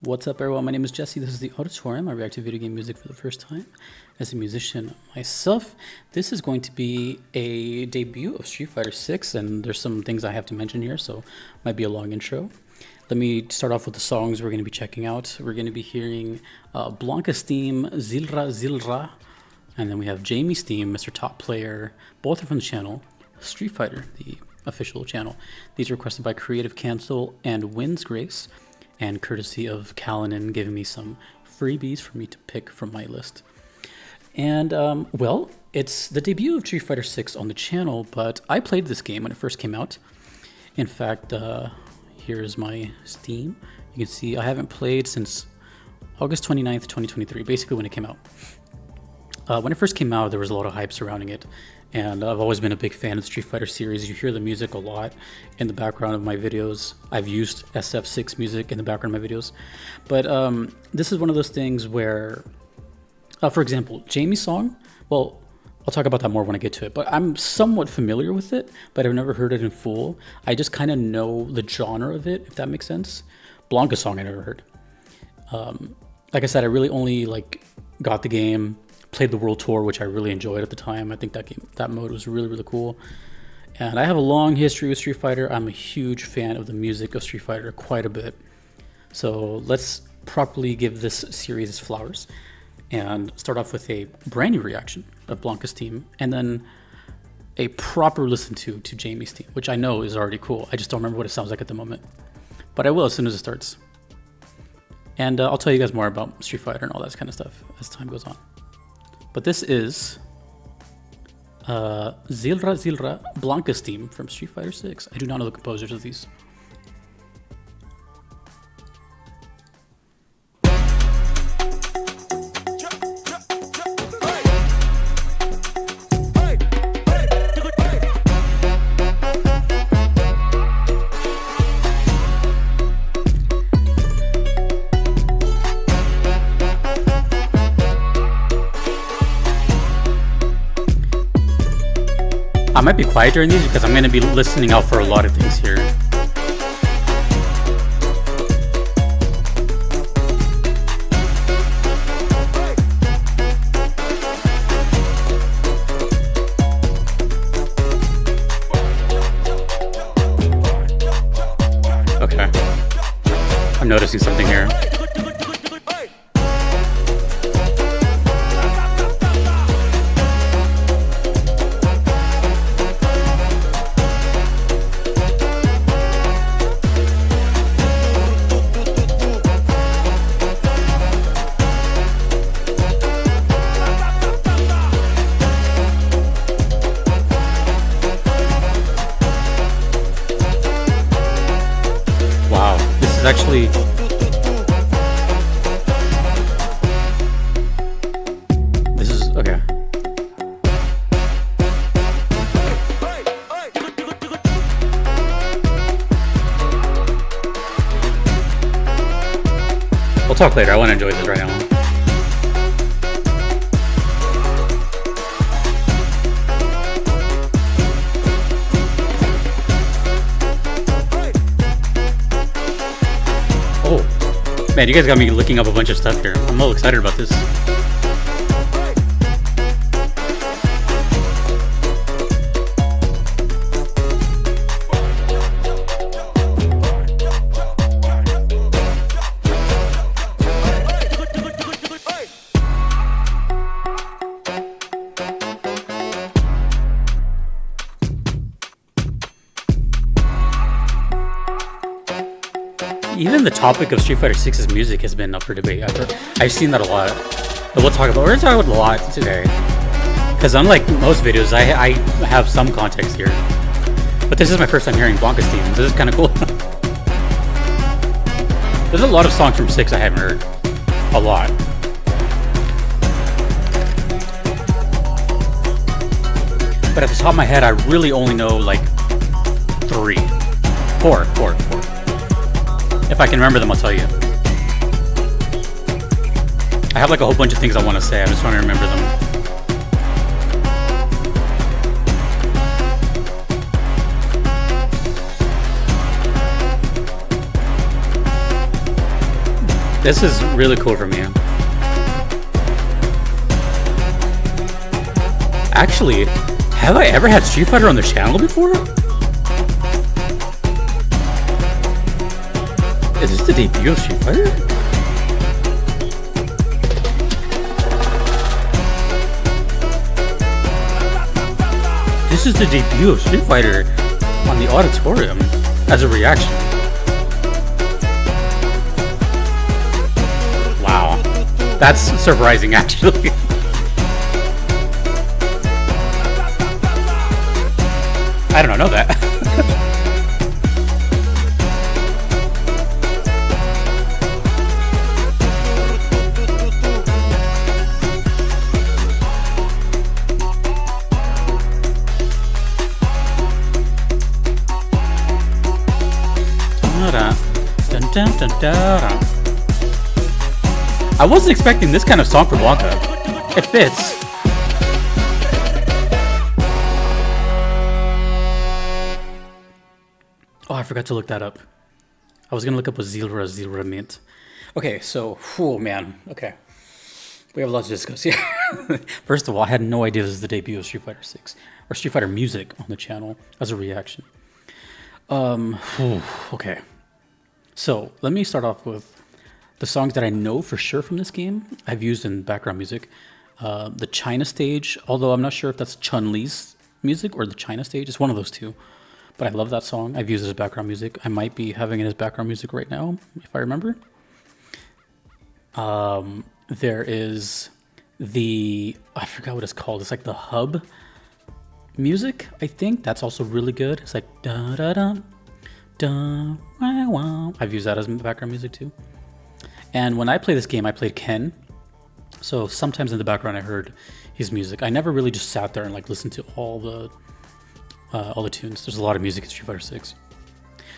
What's up, everyone? My name is Jesse. This is the Auditorium. I react to video game music for the first time as a musician myself. This is going to be a debut of Street Fighter 6, and there's some things I have to mention here, so might be a long intro. Let me start off with the songs we're going to be checking out. We're going to be hearing Blanka's theme, Zilra, and then we have Jamie's theme, Mr. Top Player. Both are from the channel Street Fighter, the official channel. These are requested by Creative Cancel and Wins Grace, and courtesy of Kalinin giving me some freebies for me to pick from my list. And, well, it's the debut of Street Fighter 6 on the channel, but I played this game when it first came out. In fact, here's my Steam. You can see I haven't played since August 29th, 2023, basically when it came out. When it first came out, there was a lot of hype surrounding it, and I've always been a big fan of the Street Fighter series. You hear the music a lot in the background of my videos. I've used SF6 music in the background of my videos. But this is one of those things where, for example, Jamie's song, well, I'll talk about that more when I get to it, but I'm somewhat familiar with it, but I've never heard it in full. I just kind of know the genre of it, if that makes sense. Blanka's song I never heard. Like I said, I really only got the game, played the World Tour, which I really enjoyed at the time. I think that mode was really, really cool. And I have a long history with Street Fighter. I'm a huge fan of the music of Street Fighter, quite a bit. So let's properly give this series its flowers and start off with a brand new reaction of Blanka's team, and then a proper listen to Jamie's team, which I know is already cool. I just don't remember what it sounds like at the moment, but I will as soon as it starts. And I'll tell you guys more about Street Fighter and all that kind of stuff as time goes on. But this is Zilra, Blanka's theme from Street Fighter 6. I do not know the composers of these. I might be quiet during these because I'm going to be listening out for a lot of things here. Okay. I'm noticing something here. Actually, this is okay. We'll talk later. I want to enjoy this right now. Man, you guys got me looking up a bunch of stuff here. I'm all excited about this. Even the topic of Street Fighter 6's music has been up for debate. I've seen that a lot. But we're going to talk about a lot today. Because unlike most videos, I have some context here. But this is my first time hearing Blanka's theme. This is kind of cool. There's a lot of songs from 6 I haven't heard. A lot. But at the top of my head, I really only know like 3. 4. If I can remember them, I'll tell you. I have like a whole bunch of things I want to say. I'm just trying to remember them. This is really cool for me. Actually, have I ever had Street Fighter on the channel before? Is this the debut of Street Fighter? This is the debut of Street Fighter on the auditorium as a reaction. Wow, that's surprising actually. I don't know that. I wasn't expecting this kind of song from Blanka. It fits. Oh, I forgot to look that up. I was gonna look up what zilra meant. Okay, so, oh man, okay. We have a lot to discuss here. First of all, I had no idea this is the debut of Street Fighter 6 or Street Fighter music on the channel as a reaction. Okay. So let me start off with the songs that I know for sure from this game. I've used in background music. The China stage, although I'm not sure if that's Chun-Li's music or the China stage. It's one of those two. But I love that song. I've used it as background music. I might be having it as background music right now, if I remember. There is I forgot what it's called. It's like the hub music, I think. That's also really good. It's like da da da da wow wow. I've used that as background music too. And when I play this game, I played Ken. So sometimes in the background I heard his music. I never really just sat there and like listened to all the tunes. There's a lot of music in Street Fighter 6.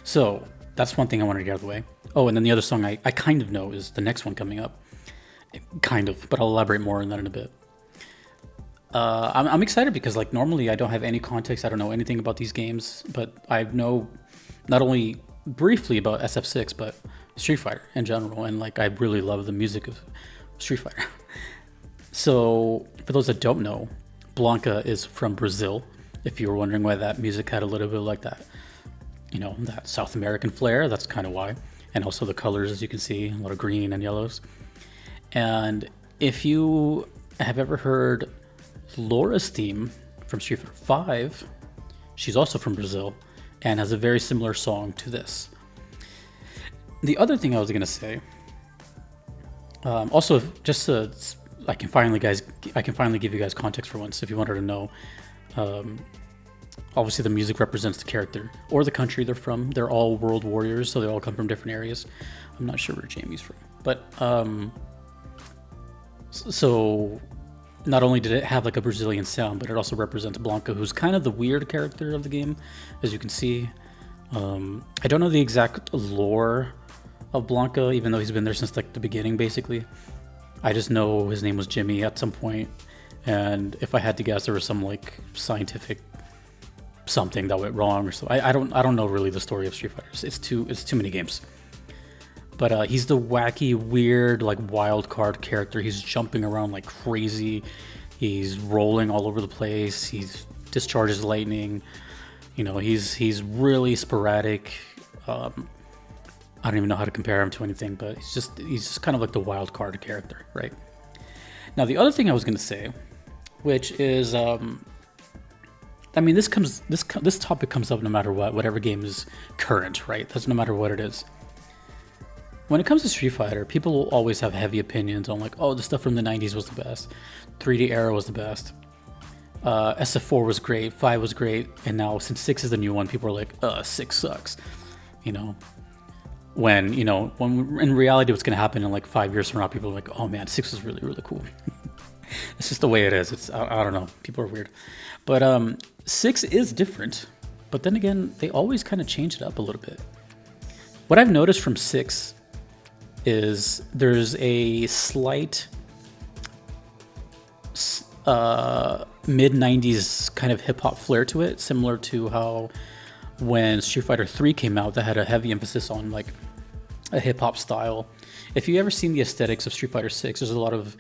So that's one thing I wanted to get out of the way. Oh, and then the other song I kind of know is the next one coming up. Kind of, but I'll elaborate more on that in a bit. I'm excited because like normally I don't have any context. I don't know anything about these games, but I know not only briefly about SF6, but Street Fighter in general. And like I really love the music of Street Fighter. So for those that don't know, Blanka is from Brazil. If you were wondering why that music had a little bit like that, you know, that South American flair, that's kind of why. And also the colors, as you can see, a lot of green and yellows. And if you have ever heard Laura's theme from Street Fighter 5, she's also from Brazil and has a very similar song to this. The other thing I was going to say, also just so I can finally give you guys context for once if you wanted to know. Obviously the music represents the character or the country they're from. They're all world warriors, so they all come from different areas. I'm not sure where Jamie's from, but so not only did it have like a Brazilian sound, but it also represents Blanka, who's kind of the weird character of the game, as you can see. I don't know the exact lore of Blanka, even though he's been there since like the beginning, basically. I just know his name was Jimmy at some point, and if I had to guess, there was some like scientific something that went wrong or so. I don't know really the story of Street Fighter. It's too many games. But he's the wacky, weird, like wild card character. He's jumping around like crazy. He's rolling all over the place. He discharges lightning. You know, he's really sporadic. I don't even know how to compare him to anything, but he's just kind of like the wild card character, right? Now, the other thing I was going to say, which is, I mean, this topic comes up no matter what, whatever game is current, right? That's no matter what it is. When it comes to Street Fighter, people will always have heavy opinions on like, oh, the stuff from the 90s was the best. 3D era was the best. SF4 was great, 5 was great, and now since 6 is the new one, people are like, 6 sucks. You know, when in reality what's going to happen in like 5 years from now, people are like, oh man, 6 is really, really cool. It's just the way it is. I don't know, people are weird. But 6 is different, but then again, they always kind of change it up a little bit. What I've noticed from 6 is there's a slight mid-90s kind of hip-hop flair to it, similar to how when Street Fighter 3 came out, that had a heavy emphasis on like a hip-hop style. If you ever seen the aesthetics of Street Fighter 6, there's a lot of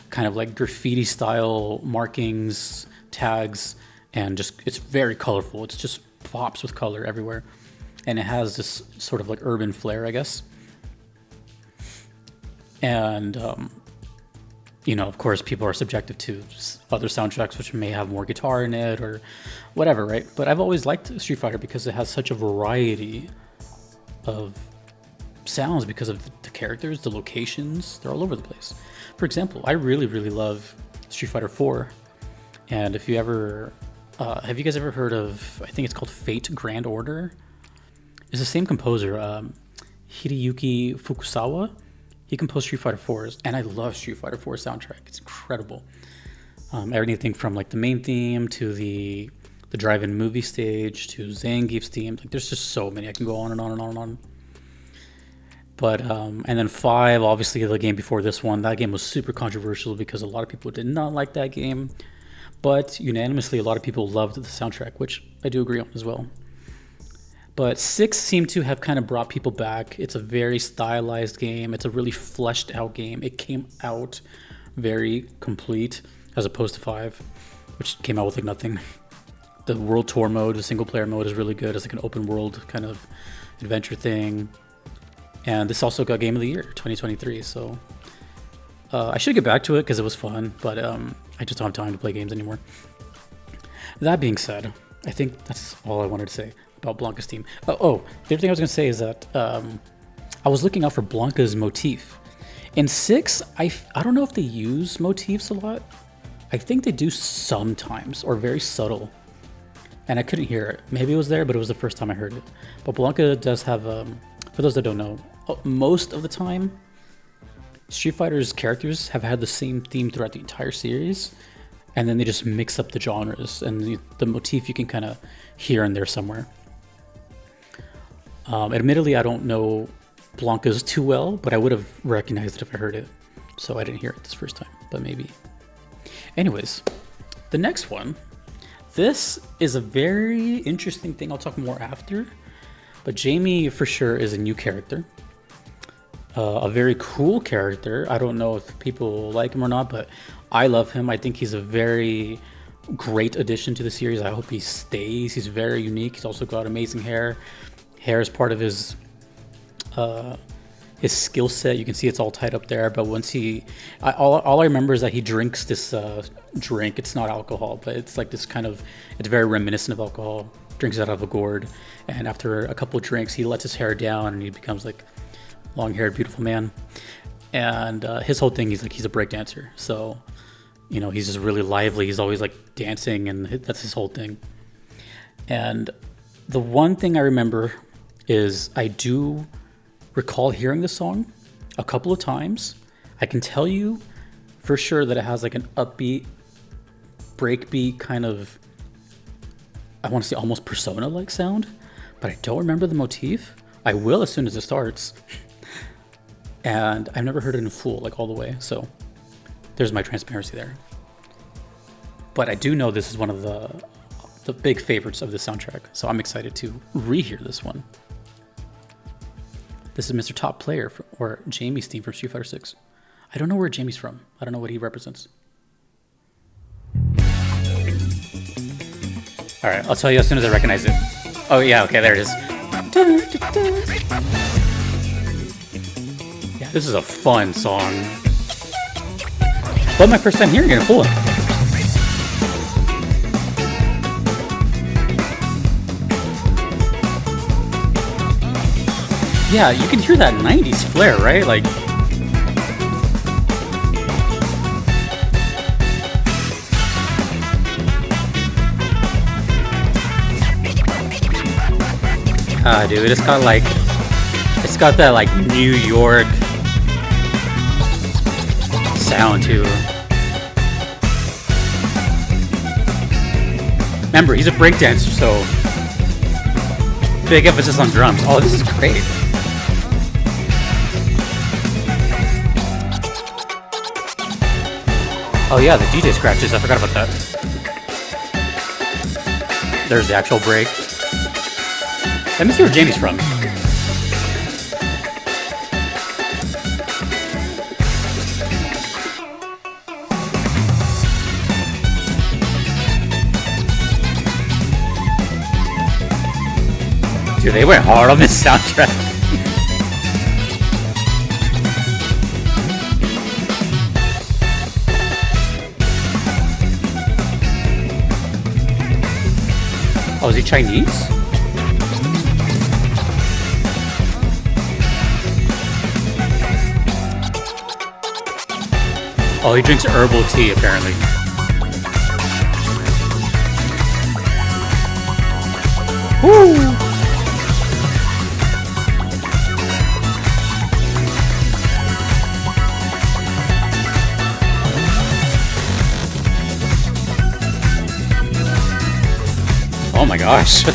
kind of like graffiti style markings, tags, and just it's very colorful. It's just pops with color everywhere. And it has this sort of like urban flair, I guess. And you know, of course, people are subjective to other soundtracks which may have more guitar in it or whatever, right? But I've always liked Street Fighter because it has such a variety of sounds because of the characters, the locations, they're all over the place. For example, I really, really love Street Fighter 4. And if you ever, have you guys ever heard of, I think it's called Fate Grand Order? It's the same composer, Hideyuki Fukusawa. He composed Street Fighter 4's, and I love Street Fighter 4 soundtrack. It's incredible. Everything from like the main theme to the drive-in movie stage to Zangief's theme. Like there's just so many. I can go on and on and on and on. But and then 5, obviously the game before this one, that game was super controversial because a lot of people did not like that game. But unanimously, a lot of people loved the soundtrack, which I do agree on as well. But 6 seemed to have kind of brought people back. It's a very stylized game. It's a really fleshed out game. It came out very complete as opposed to 5, which came out with like nothing. The World Tour mode, the single player mode is really good. It's like an open world kind of adventure thing. And this also got Game of the Year 2023. So I should get back to it because it was fun, but I just don't have time to play games anymore. That being said, I think that's all I wanted to say about Blanka's team. The other thing I was going to say is that I was looking out for Blanka's motif. In 6, I don't know if they use motifs a lot. I think they do sometimes, or very subtle. And I couldn't hear it. Maybe it was there, but it was the first time I heard it. But Blanka does have, for those that don't know, most of the time, Street Fighter's characters have had the same theme throughout the entire series. And then they just mix up the genres, and the motif you can kind of hear in there somewhere. Admittedly, I don't know Blanka's too well, but I would have recognized it if I heard it. So I didn't hear it this first time, but maybe. Anyways, the next one. This is a very interesting thing. I'll talk more after. But Jamie, for sure, is a new character. A very cool character. I don't know if people like him or not, but I love him. I think he's a very great addition to the series. I hope he stays. He's very unique. He's also got amazing hair. Hair is part of his skill set. You can see it's all tied up there. But once all I remember is that he drinks this drink. It's not alcohol, but it's like this kind of, it's very reminiscent of alcohol. Drinks it out of a gourd. And after a couple of drinks, he lets his hair down and he becomes like long-haired, beautiful man. And his whole thing, he's a break dancer. So, you know, he's just really lively. He's always like dancing, and that's his whole thing. And the one thing I remember is I do recall hearing the song a couple of times. I can tell you for sure that it has like an upbeat, breakbeat kind of, I want to say almost Persona-like sound, but I don't remember the motif. I will as soon as it starts. And I've never heard it in full, like all the way. So there's my transparency there. But I do know this is one of the big favorites of the soundtrack. So I'm excited to rehear this one. This is Mr. Top Player, or Jamie's theme from Street Fighter 6. I don't know where Jamie's from. I don't know what he represents. All right, I'll tell you as soon as I recognize it. Oh yeah, okay, there it is. Yeah, this is a fun song. But my first time hearing it in full. Yeah, you can hear that 90s flair, right? Like, dude, it's got that like New York sound too. Remember, he's a breakdancer, so big emphasis on drums. Oh, this is great. Oh yeah, the DJ scratches. I forgot about that. There's the actual break. Let me see where Jamie's from. Dude, they went hard on this soundtrack. Oh, is he Chinese? Oh, he drinks herbal tea, apparently. Woo! Oh my gosh.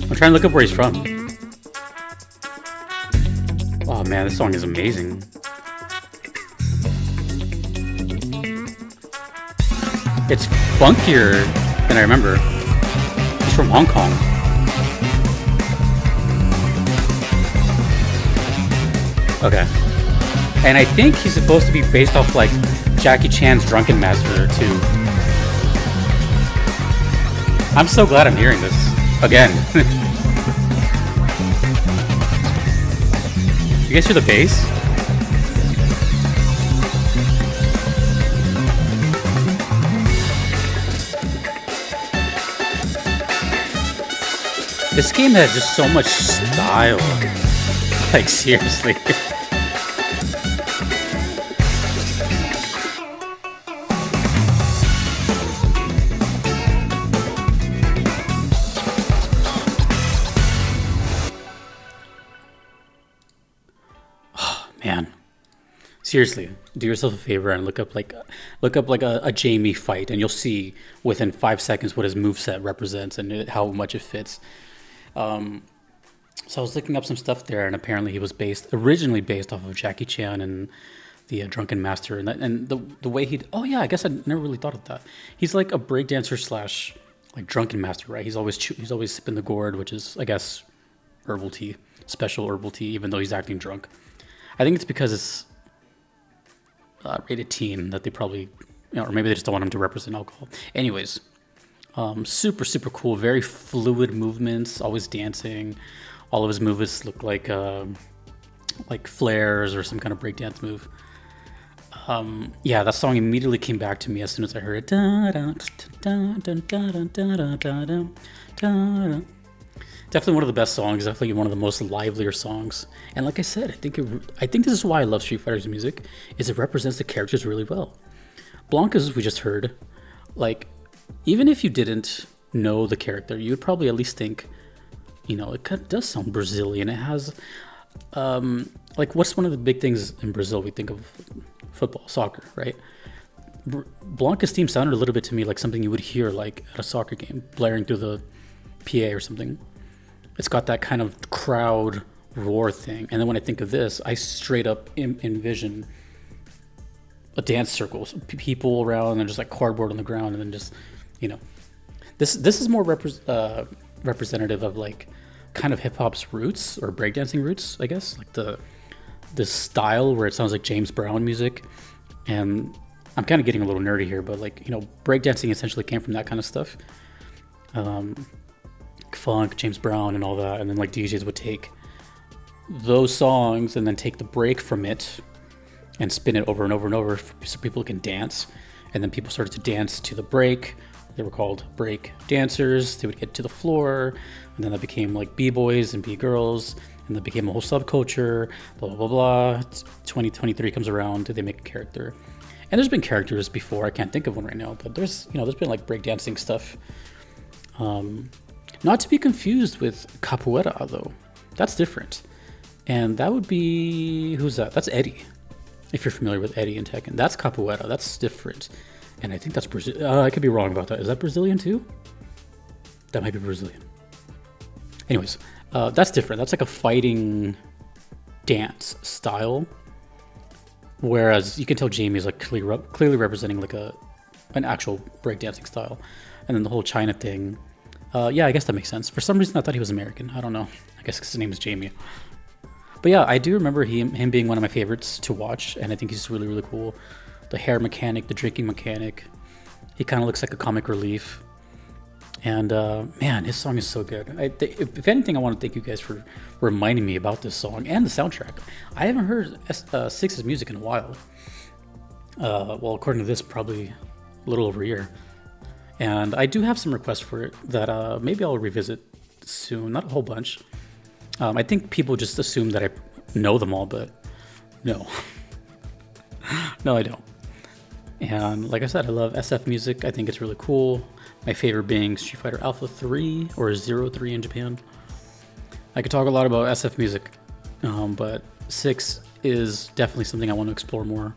I'm trying to look up where he's from. Oh man, this song is amazing. It's funkier than I remember. He's from Hong Kong. Okay. And I think he's supposed to be based off like Jackie Chan's Drunken Master too. I'm so glad I'm hearing this again. You guys hear the bass? This game has just so much style. Like, seriously. Oh, man. Seriously, do yourself a favor and look up like a Jamie fight, and you'll see within 5 seconds what his moveset represents and how much it fits. So I was looking up some stuff there, and apparently he was originally based off of Jackie Chan and the Drunken Master, and the way he. Oh yeah, I guess I never really thought of that. He's like a breakdancer slash like Drunken Master, right? He's always sipping the gourd, which is I guess herbal tea, special herbal tea, even though he's acting drunk. I think it's because it's rated teen that they probably, or maybe they just don't want him to represent alcohol. Anyways, super cool, very fluid movements, always dancing. All of his moves look like flares or some kind of breakdance move. Yeah, that song immediately came back to me as soon as I heard it. Definitely one of the best songs. Definitely one of the most livelier songs. And like I said, I think this is why I love Street Fighter's music, is it represents the characters really well. Blanka's, we just heard, like, even if you didn't know the character, you would probably at least think, it does sound Brazilian. It has, like, what's one of the big things in Brazil? We think of football, soccer, right? Blanka's theme sounded a little bit to me like something you would hear, like, at a soccer game, blaring through the PA or something. It's got that kind of crowd roar thing. And then when I think of this, I straight up envision a dance circle, so people around and just like cardboard on the ground, and then just, this is more representative of like kind of hip hop's roots or breakdancing roots, I guess, like the style where it sounds like James Brown music. And I'm kind of getting a little nerdy here, but like, breakdancing essentially came from that kind of stuff. Funk, James Brown and all that, and then like DJs would take those songs and then take the break from it and spin it over and over and over so people can dance. And then people started to dance to the break. They were called break dancers. They would get to the floor, and then that became like b-boys and b-girls, and that became a whole subculture, blah, blah, blah, blah. 2023 comes around, they make a character. And there's been characters before, I can't think of one right now, but there's been like breakdancing stuff. Not to be confused with capoeira, though. That's different. And that would be, who's that? That's Eddie. If you're familiar with Eddie and Tekken. That's capoeira, that's different. And I think that's Brazilian. I could be wrong about that. Is that Brazilian too? That might be Brazilian. Anyways, that's different. That's like a fighting dance style. Whereas you can tell Jamie is like clearly representing like an actual breakdancing style. And then the whole China thing. Yeah, I guess that makes sense. For some reason, I thought he was American. I don't know. I guess 'cause his name is Jamie. But yeah, I do remember him being one of my favorites to watch, and I think he's really, really cool. The hair mechanic, the drinking mechanic. He kind of looks like a comic relief. And man, his song is so good. If anything, I want to thank you guys for reminding me about this song and the soundtrack. I haven't heard Six's music in a while. Well, according to this, probably a little over a year. And I do have some requests for it that maybe I'll revisit soon. Not a whole bunch. I think people just assume that I know them all, but no. No, I don't. And like I said, I love SF music. I think it's really cool. My favorite being Street Fighter Alpha 3 or 03 in Japan. I could talk a lot about SF music, but 6 is definitely something I want to explore more.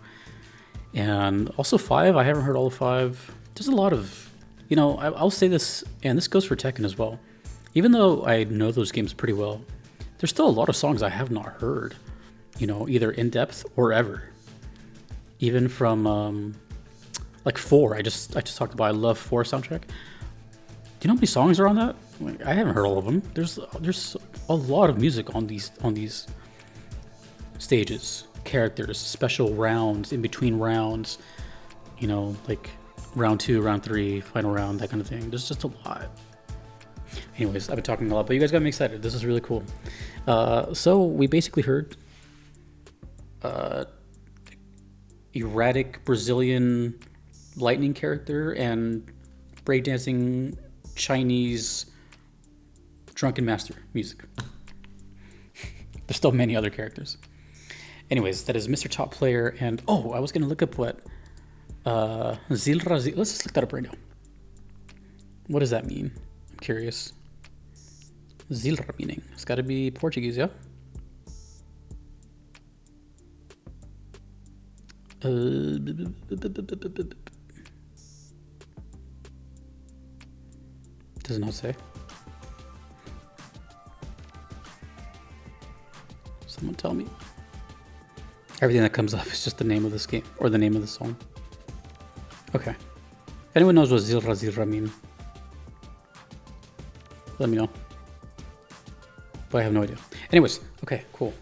And also 5, I haven't heard all of 5. There's a lot of, I'll say this, and this goes for Tekken as well. Even though I know those games pretty well, there's still a lot of songs I have not heard, either in depth or ever. Even from like 4, I just talked about. I love 4 soundtrack. Do you know how many songs are on that? Like, I haven't heard all of them. There's a lot of music on these stages, characters, special rounds, in between rounds. Like round 2, round 3, final round, that kind of thing. There's just a lot. Anyways, I've been talking a lot, but you guys got me excited. This is really cool. So we basically heard erratic Brazilian lightning character and breakdancing Chinese drunken master music. There's still many other characters. Anyways, that is Mr. Top Player, and I was gonna look up what zilra. Let's just look that up right now. What does that mean? I'm curious. Zilra meaning. It's got to be Portuguese, yeah. Does not say. Someone tell me. Everything that comes up is just the name of this game or the name of the song. Okay. If anyone knows what zilra mean, let me know. But I have no idea. Anyways, okay, cool.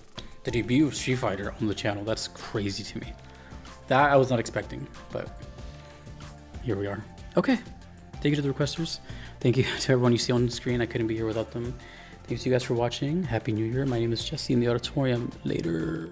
The debut of Street Fighter on the channel. That's crazy to me. That I was not expecting, but here we are. Okay. Thank you to the requesters. Thank you to everyone you see on the screen. I couldn't be here without them. Thanks to you guys for watching. Happy New Year. My name is Jesse in the auditorium. Later.